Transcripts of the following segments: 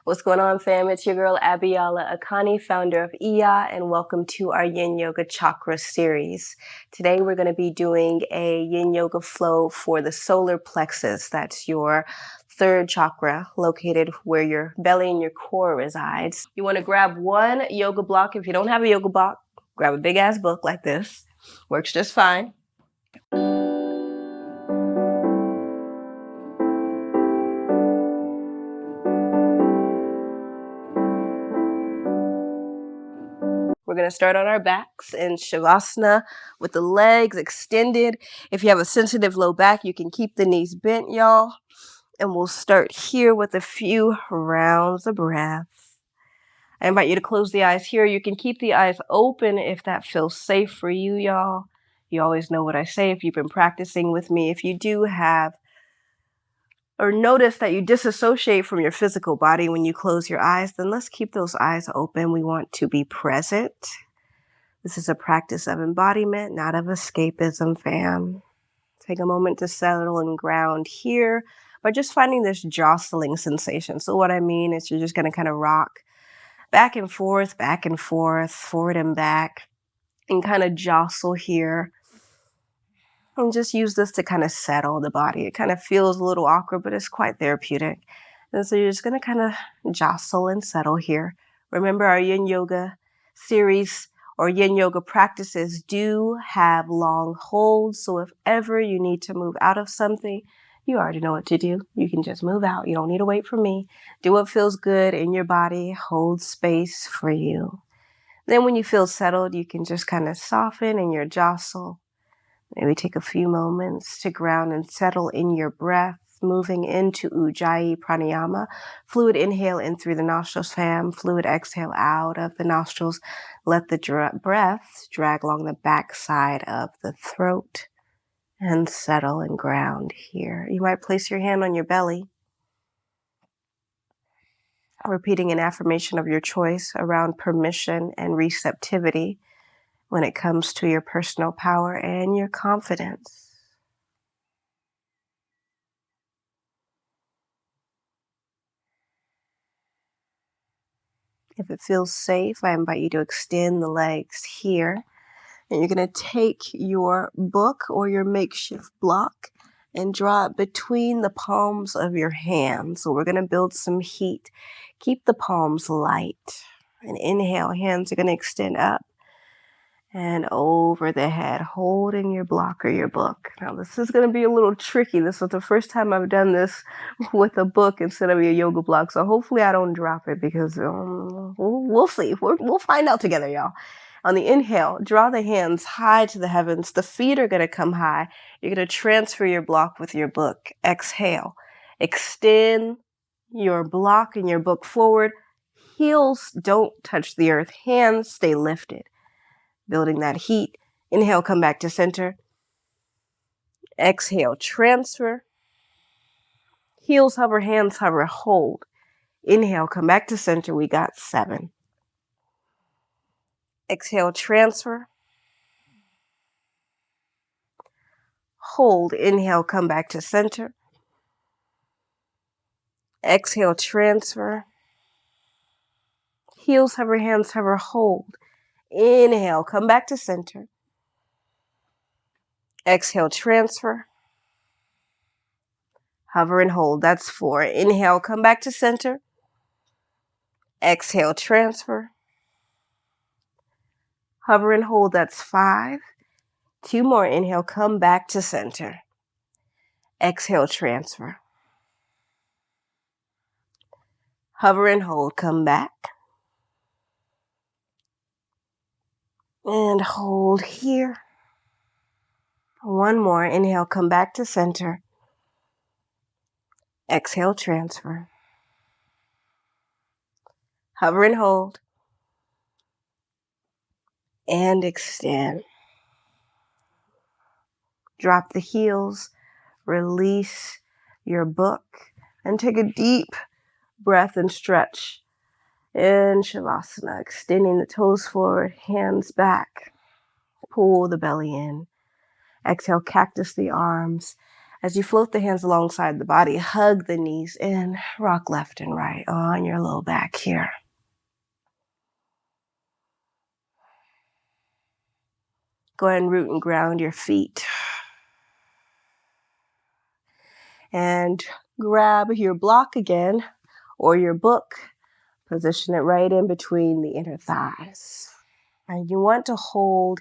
What's going on, fam? It's your girl, Abiola Akanni, founder of EA, and welcome to our Yin Yoga Chakra series. Today, we're going to be doing a Yin Yoga flow for the solar plexus. That's your third chakra, located where your belly and your core resides. You want to grab one yoga block. If you don't have a yoga block, grab a big-ass book like this. Works just fine. We're going to start on our backs in Shavasana with the legs extended. If you have a sensitive low back, you can keep the knees bent, y'all. And we'll start here with a few rounds of breath. I invite you to close the eyes here. You can keep the eyes open if that feels safe for you, y'all. You always know what I say if you've been practicing with me. If you do have or notice that you disassociate from your physical body when you close your eyes, then let's keep those eyes open. We want to be present. This is a practice of embodiment, not of escapism, fam. Take a moment to settle and ground here by just finding this jostling sensation. So what I mean is you're just going to kind of rock back and forth, forward and back, and kind of jostle here. And just use this to kind of settle the body. It kind of feels a little awkward, but it's quite therapeutic. And so you're just going to kind of jostle and settle here. Remember, our Yin Yoga series or Yin Yoga practices do have long holds. So if ever you need to move out of something, you already know what to do. You can just move out. You don't need to wait for me. Do what feels good in your body. Hold space for you. Then when you feel settled, you can just kind of soften in your jostle. Maybe take a few moments to ground and settle in your breath, moving into Ujjayi Pranayama. Fluid inhale in through the nostrils, fam. Fluid exhale out of the nostrils. Let the breath drag along the back side of the throat and settle and ground here. You might place your hand on your belly, repeating an affirmation of your choice around permission and receptivity when it comes to your personal power and your confidence. If it feels safe, I invite you to extend the legs here. And you're going to take your book or your makeshift block and draw it between the palms of your hands. So we're going to build some heat. Keep the palms light. And inhale, hands are going to extend up and over the head, holding your block or your book. Now, this is going to be a little tricky. This is the first time I've done this with a book instead of a yoga block. So hopefully I don't drop it because we'll see. We'll find out together, y'all. On the inhale, draw the hands high to the heavens. The feet are going to come high. You're going to transfer your block with your book. Exhale. Extend your block and your book forward. Heels don't touch the earth. Hands stay lifted. Building that heat. Inhale, come back to center. Exhale, transfer. Heels hover, hands hover, hold. Inhale, come back to center. We got 7. Exhale, transfer. Hold. Inhale, come back to center. Exhale, transfer. Heels hover, hands hover, hold. Inhale, come back to center. Exhale, transfer. Hover and hold. That's 4. Inhale, come back to center. Exhale, transfer. Hover and hold. That's 5. 2 more. Inhale, come back to center. Exhale, transfer. Hover and hold. Come back. And hold here. 1 more. Inhale, come back to center. Exhale, transfer. Hover and hold. And extend. Drop the heels. Release your book. And take a deep breath and stretch in Shavasana. Extending the toes forward, hands back. Pull the belly in. Exhale, cactus the arms. As you float the hands alongside the body, hug the knees in, rock left and right on your low back here. Go ahead and root and ground your feet. And grab your block again, or your book. Position it right in between the inner thighs. And you want to hold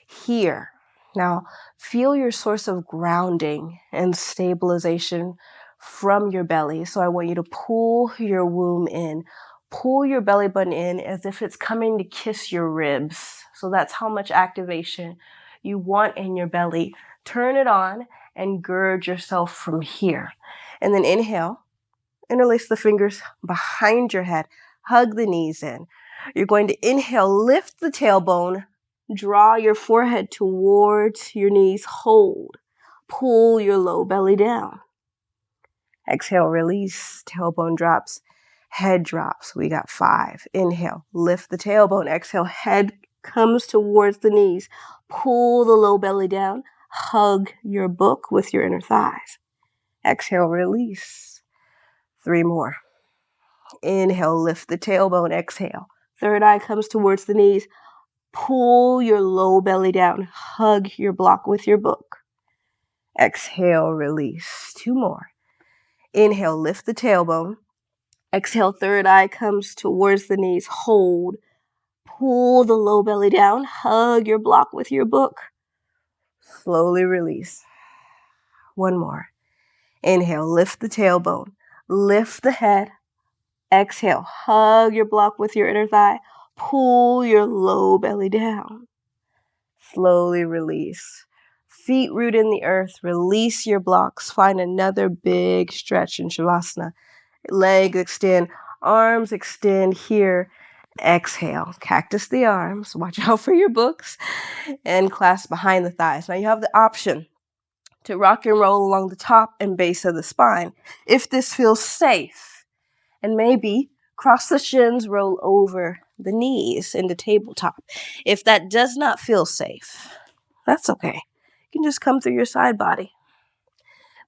here. Now, feel your source of grounding and stabilization from your belly. So I want you to pull your womb in. Pull your belly button in as if it's coming to kiss your ribs. So that's how much activation you want in your belly. Turn it on and gird yourself from here. And then inhale, interlace the fingers behind your head. Hug the knees in. You're going to inhale, lift the tailbone, draw your forehead towards your knees, hold. Pull your low belly down. Exhale, release, tailbone drops, head drops. We got 5. Inhale, lift the tailbone. Exhale, head comes towards the knees. Pull the low belly down. Hug your book with your inner thighs. Exhale, release. 3 more. Inhale, lift the tailbone. Exhale. Third eye comes towards the knees. Pull your low belly down. Hug your block with your book. Exhale, release. 2 more. Inhale, lift the tailbone. Exhale, third eye comes towards the knees. Hold. Pull the low belly down. Hug your block with your book. Slowly release. 1 more. Inhale, lift the tailbone. Lift the head. Exhale, hug your block with your inner thigh. Pull your low belly down. Slowly release. Feet root in the earth. Release your blocks. Find another big stretch in Shavasana. Legs extend. Arms extend here. Exhale. Cactus the arms. Watch out for your books. And clasp behind the thighs. Now you have the option to rock and roll along the top and base of the spine if this feels safe. And maybe cross the shins, roll over the knees into tabletop. If that does not feel safe, that's okay. You can just come through your side body.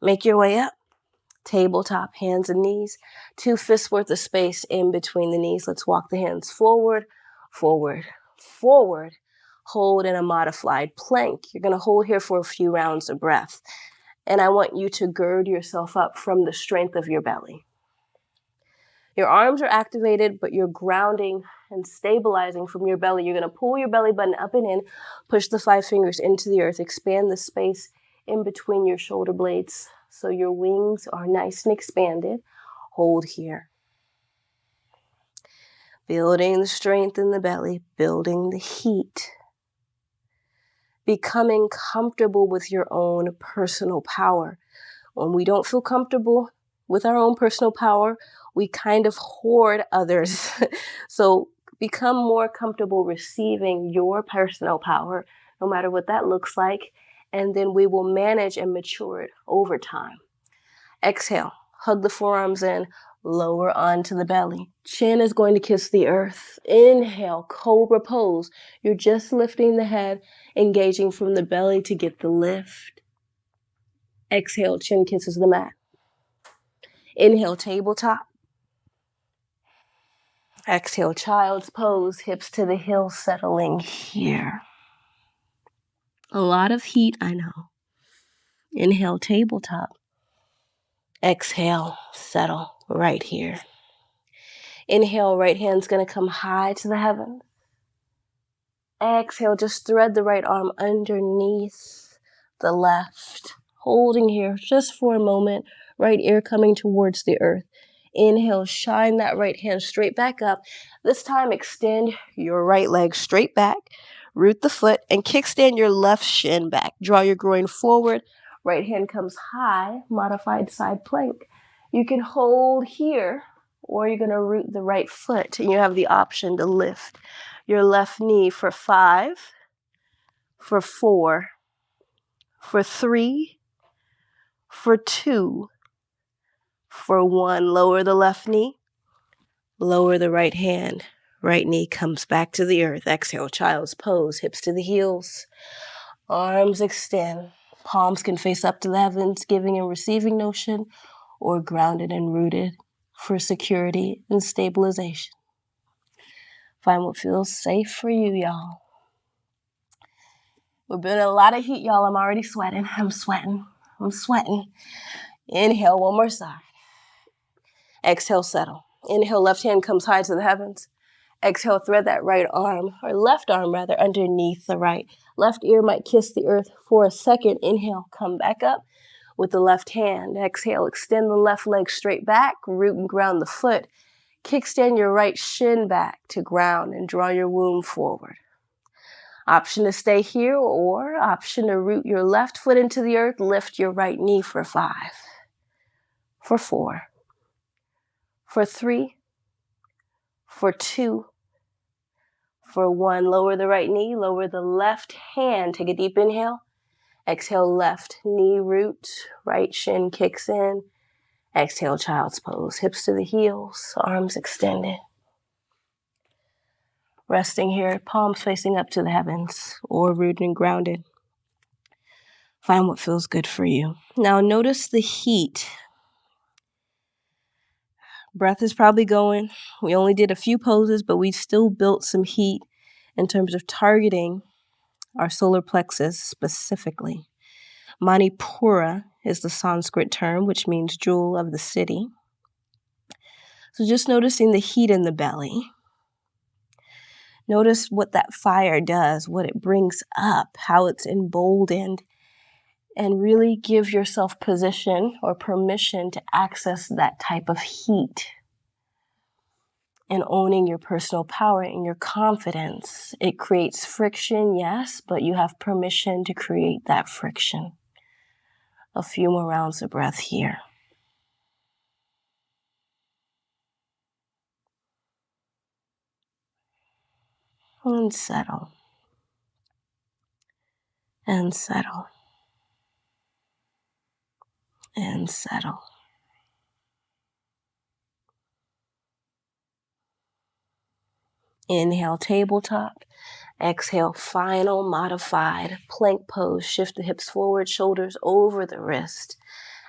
Make your way up. Tabletop, hands and knees. 2 fists worth of space in between the knees. Let's walk the hands forward, forward, forward. Hold in a modified plank. You're going to hold here for a few rounds of breath. And I want you to gird yourself up from the strength of your belly. Your arms are activated, but you're grounding and stabilizing from your belly. You're going to pull your belly button up and in, push the 5 fingers into the earth, expand the space in between your shoulder blades so your wings are nice and expanded. Hold here. Building the strength in the belly, building the heat. Becoming comfortable with your own personal power. When we don't feel comfortable with our own personal power, we kind of hoard others. So become more comfortable receiving your personal power, no matter what that looks like, and then we will manage and mature it over time. Exhale, hug the forearms in, lower onto the belly. Chin is going to kiss the earth. Inhale, cobra pose. You're just lifting the head, engaging from the belly to get the lift. Exhale, chin kisses the mat. Inhale, tabletop. Exhale, child's pose, hips to the heels, settling here. A lot of heat, I know. Inhale, tabletop. Exhale, settle right here. Inhale, right hand's going to come high to the heavens. Exhale, just thread the right arm underneath the left. Holding here just for a moment, right ear coming towards the earth. Inhale, shine that right hand straight back up. This time, extend your right leg straight back, root the foot, and kickstand your left shin back. Draw your groin forward. Right hand comes high, modified side plank. You can hold here, or you're going to root the right foot, and you have the option to lift your left knee for 5, for 4, for 3, for 2, for 1. Lower the left knee. Lower the right hand. Right knee comes back to the earth. Exhale, child's pose. Hips to the heels. Arms extend. Palms can face up to the heavens, giving and receiving notion, or grounded and rooted for security and stabilization. Find what feels safe for you, y'all. We've been in a lot of heat, y'all. I'm already sweating. I'm sweating. Inhale, one more side. Exhale, settle. Inhale, left hand comes high to the heavens. Exhale, thread that right arm, or left arm rather, underneath the right. Left ear might kiss the earth for a second. Inhale, come back up with the left hand. Exhale, extend the left leg straight back, root and ground the foot. Kickstand your right shin back to ground and draw your womb forward. Option to stay here, or option to root your left foot into the earth, lift your right knee for 5, for 4, for 3, for 2, for 1. Lower the right knee, lower the left hand. Take a deep inhale. Exhale, left knee root, right shin kicks in. Exhale, child's pose. Hips to the heels, arms extended. Resting here, palms facing up to the heavens, or rooted and grounded. Find what feels good for you. Now notice the heat. Breath is probably going. We only did a few poses, but we still built some heat in terms of targeting our solar plexus specifically. Manipura is the Sanskrit term, which means jewel of the city. So just noticing the heat in the belly. Notice what that fire does, what it brings up, how it's emboldened, and really give yourself position or permission to access that type of heat. And owning your personal power and your confidence. It creates friction, yes, but you have permission to create that friction. A few more rounds of breath here. And settle. And settle. And settle. Inhale, tabletop. Exhale, final modified plank pose. Shift the hips forward, shoulders over the wrist.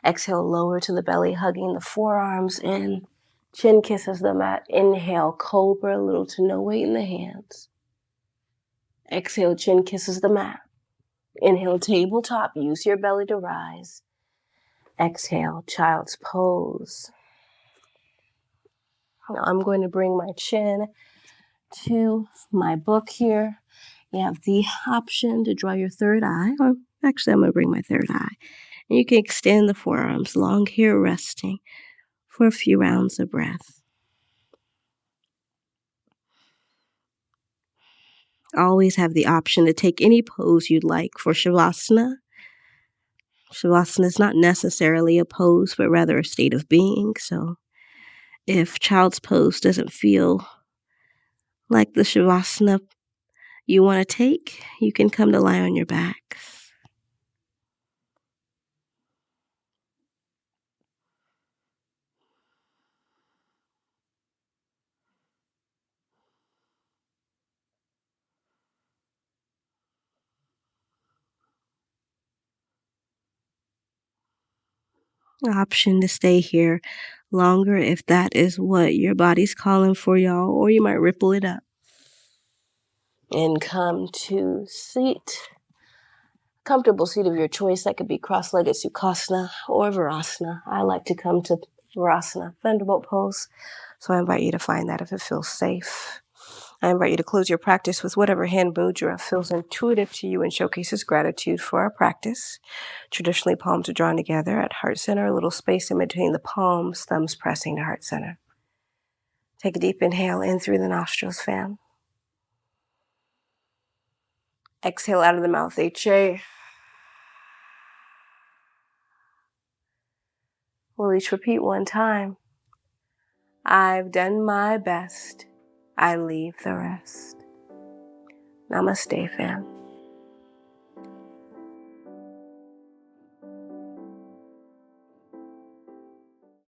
Exhale, lower to the belly, hugging the forearms in. Chin kisses the mat. Inhale, cobra, little to no weight in the hands. Exhale, chin kisses the mat. Inhale, tabletop. Use your belly to rise. Exhale, child's pose. Now I'm going to bring my chin to my book here. You have the option to draw your third eye. Or actually, I'm going to bring my third eye. And you can extend the forearms long here, resting for a few rounds of breath. Always have the option to take any pose you'd like for Shavasana. Shavasana is not necessarily a pose, but rather a state of being. So if child's pose doesn't feel like the Shavasana you want to take, you can come to lie on your back. Option to stay here longer if that is what your body's calling for, y'all, or you might ripple it up. And come to seat. Comfortable seat of your choice. That could be cross-legged Sukhasana or Virasana. I like to come to Virasana, Thunderbolt pose. So I invite you to find that if it feels safe. I invite you to close your practice with whatever hand mudra feels intuitive to you and showcases gratitude for our practice. Traditionally, palms are drawn together at heart center, a little space in between the palms, thumbs pressing to heart center. Take a deep inhale in through the nostrils, fam. Exhale out of the mouth, HA. We'll each repeat one time. I've done my best. I leave the rest. Namaste, fam.